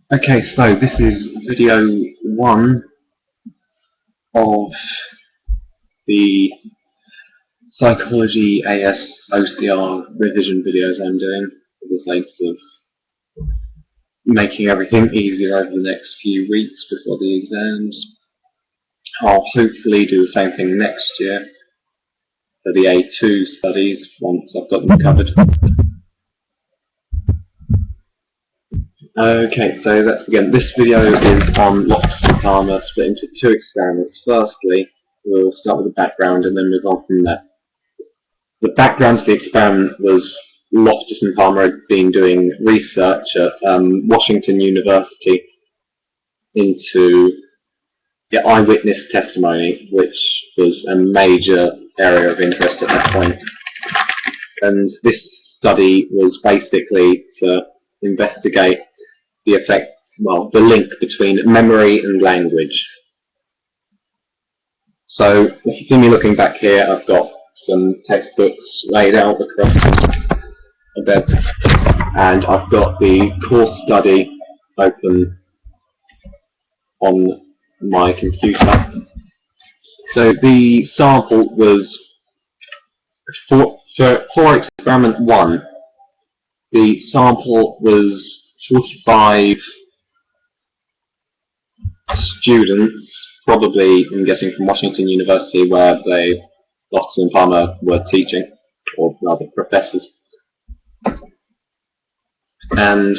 Okay, so this is video 1 of the Psychology AS OCR revision videos I'm doing for the sake of making everything easier over the next few weeks before the exams. I'll hopefully do the same thing next year for the A2 studies once I've got them covered. Okay, so let's begin. This video is on Loftus and Palmer, split into 2 experiments. Firstly, we'll start with the background and then move on from there. The background to the experiment was Loftus and Palmer had been doing research at Washington University into eyewitness testimony, which was a major area of interest at that point. And this study was basically to investigate the effect, well, the link between memory and language. So if you see me looking back here, I've got some textbooks laid out across a bed, and I've got the course study open on my computer. So the sample was for experiment 1. The sample was 45 students, probably, I'm guessing, from Washington University, where Loftus and Palmer were teaching, or rather professors. And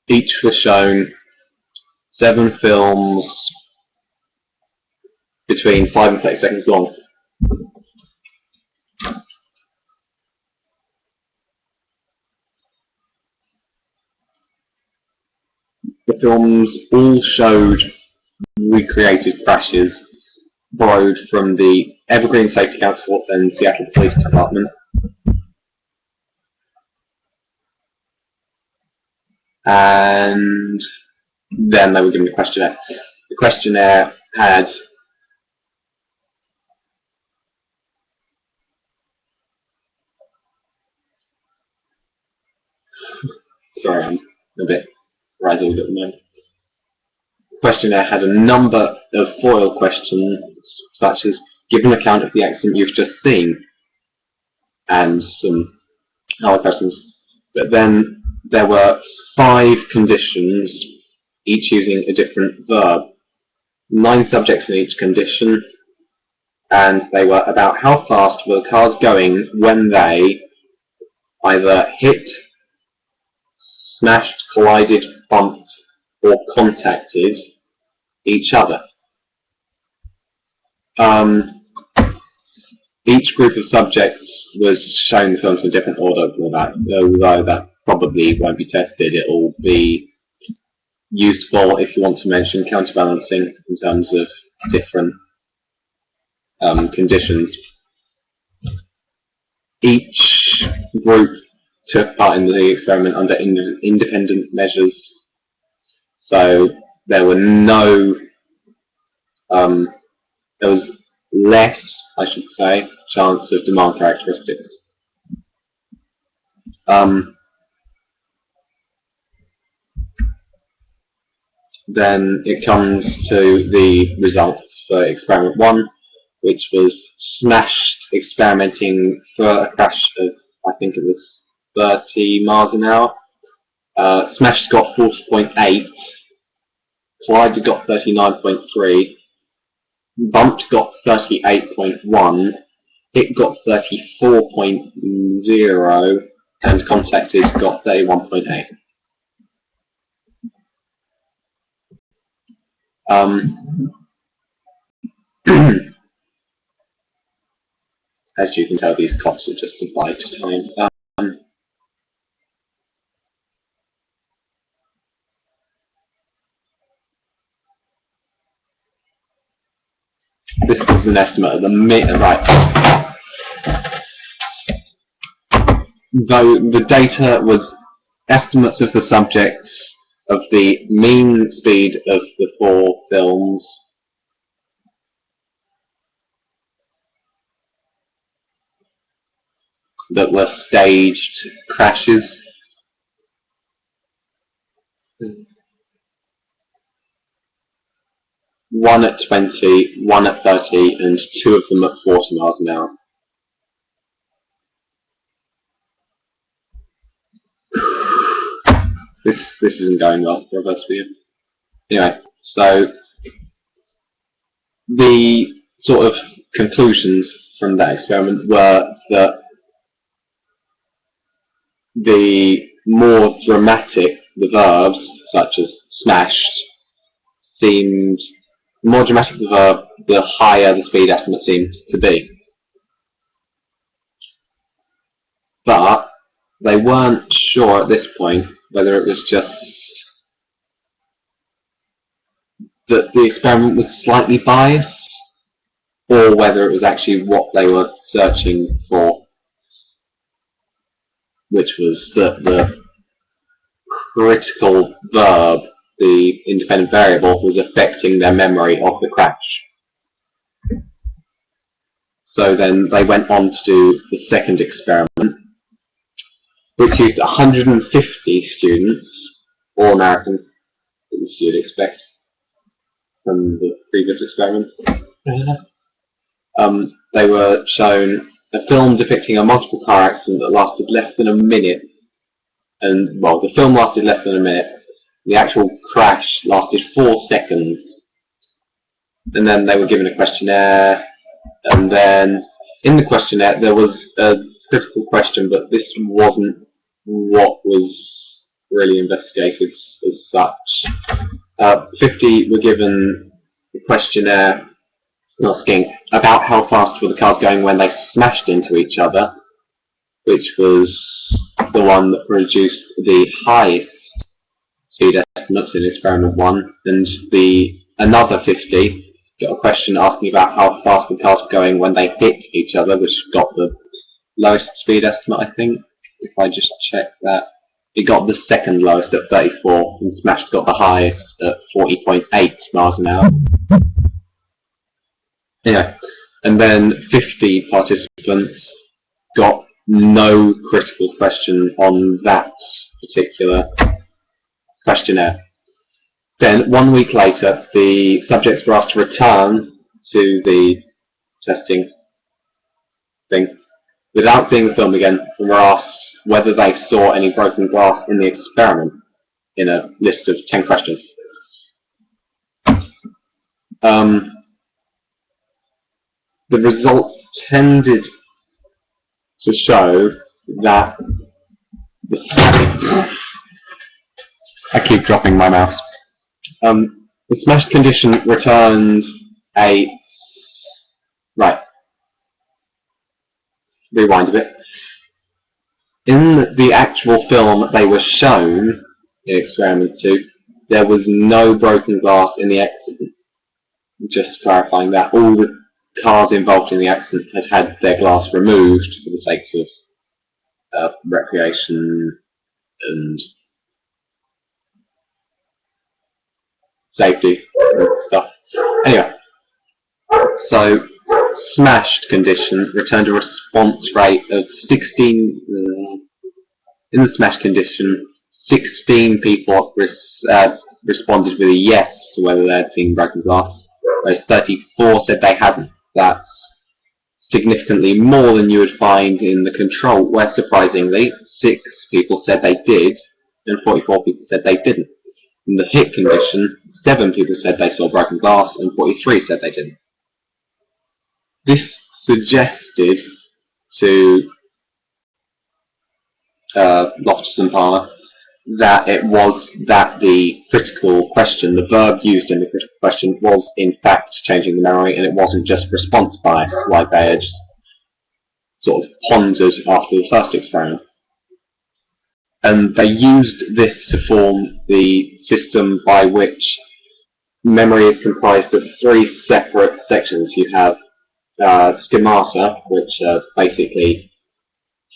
each was shown 7 films between 5 and 30 seconds long. The films all showed recreated crashes borrowed from the Evergreen Safety Council and Seattle Police Department. And then they were given a questionnaire. The questionnaire had sorry, I'm a bit frazzled at the moment. The questionnaire had a number of foil questions, such as give an account of the accident you've just seen, and some other questions. But then there were 5 conditions, each using a different verb. 9 subjects in each condition, and they were about how fast were the cars going when they either hit, smashed, collided, bumped, or contacted each other. Each group of subjects was shown the films in a different order, although that probably won't be tested. It will be useful if you want to mention counterbalancing in terms of different conditions. Each group took part in the experiment under independent measures, so there were no, there was less, I should say, chance of demand characteristics. Then it comes to the results for experiment 1, which was smashed experimenting for a crash of, I think it was 30 miles an hour. Smashed got 40.8, collided got 39.3, bumped got 38.1, hit got 34.0, and contacted got 31.8. As you can tell, these costs are just applied to time. This is an estimate of the right. Though the data was estimates of the subjects of the mean speed of the 4 films, that were staged crashes. one at 20, one at 30, and two of them at 40 miles an hour. This isn't going well for reverse view. Anyway, so the sort of conclusions from that experiment were that the more dramatic the verbs, such as smashed, seemed the more dramatic the verb, the higher the speed estimate seemed to be. But they weren't sure at this point whether it was just that the experiment was slightly biased, or whether it was actually what they were searching for, which was that the critical verb, the independent variable, was affecting their memory of the crash. So then they went on to do the second experiment, which used 150 students, all American, as you'd expect from the previous experiment. They were shown a film depicting a multiple car accident that lasted less than a minute. And, well, the film lasted less than a minute. The actual crash lasted 4 seconds. And then they were given a questionnaire. And then in the questionnaire there was a critical question, but this wasn't what was really investigated as such. 50 were given a questionnaire asking about how fast were the cars going when they smashed into each other, which was the one that produced the highest speed estimates in experiment 1, and another 50 got a question asking about how fast the cars were going when they hit each other, which got the lowest speed estimate, I think. If I just check that, it got the second lowest at 34, and smashed got the highest at 40.8 miles an hour. Anyway, and then 50 participants got no critical question on that particular questionnaire. Then, 1 week later, the subjects were asked to return to the testing thing without seeing the film again, and were asked whether they saw any broken glass in the experiment in a list of 10 questions. The results tended to show that I keep dropping my mouse. The smashed condition returned a... Right. Rewind a bit. In the actual film they were shown in Experiment 2, there was no broken glass in the accident. Just clarifying that. All the cars involved in the accident had their glass removed for the sake of recreation and safety and stuff. Anyway, so smashed condition returned a response rate of 16. In the smashed condition, 16 people responded with a yes to whether they had seen broken glass, whereas 34 said they hadn't. That's significantly more than you would find in the control, where surprisingly 6 people said they did and 44 people said they didn't. In the hit condition, 7 people said they saw broken glass and 43 said they didn't. This suggested to Loftus and Palmer that it was that the critical question, the verb used in the critical question, was in fact changing the memory, and it wasn't just response bias like they had sort of pondered after the first experiment. And they used this to form the system by which memory is comprised of 3 separate sections. You have schemata, which are basically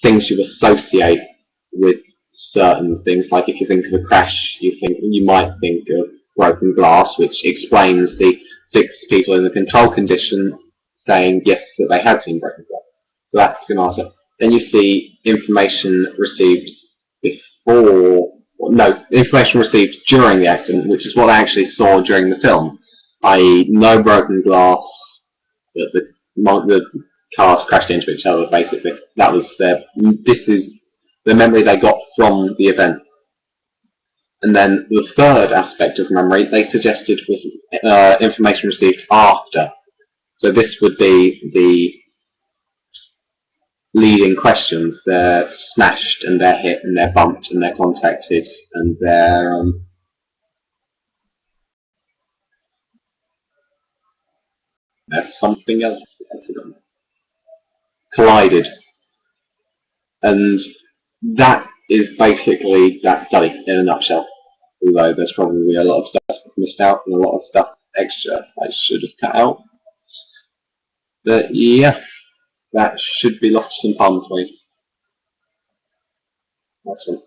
things you associate with certain things. Like if you think of a crash, you might think of broken glass, which explains the 6 people in the control condition saying yes that they had seen broken glass. So that's schemata. Then you see information received information received during the accident, which is what they actually saw during the film. i.e. no broken glass, but the cars crashed into each other, basically. That was this is the memory they got from the event. And then the third aspect of memory they suggested was information received after. So this would be the leading questions. They're smashed and they're hit and they're bumped and they're contacted and they're there's something else I've forgotten. Collided. And that is basically that study in a nutshell. Although there's probably a lot of stuff missed out and a lot of stuff extra I should have cut out. But yeah, that should be Loftus and Palmer for you. That's one.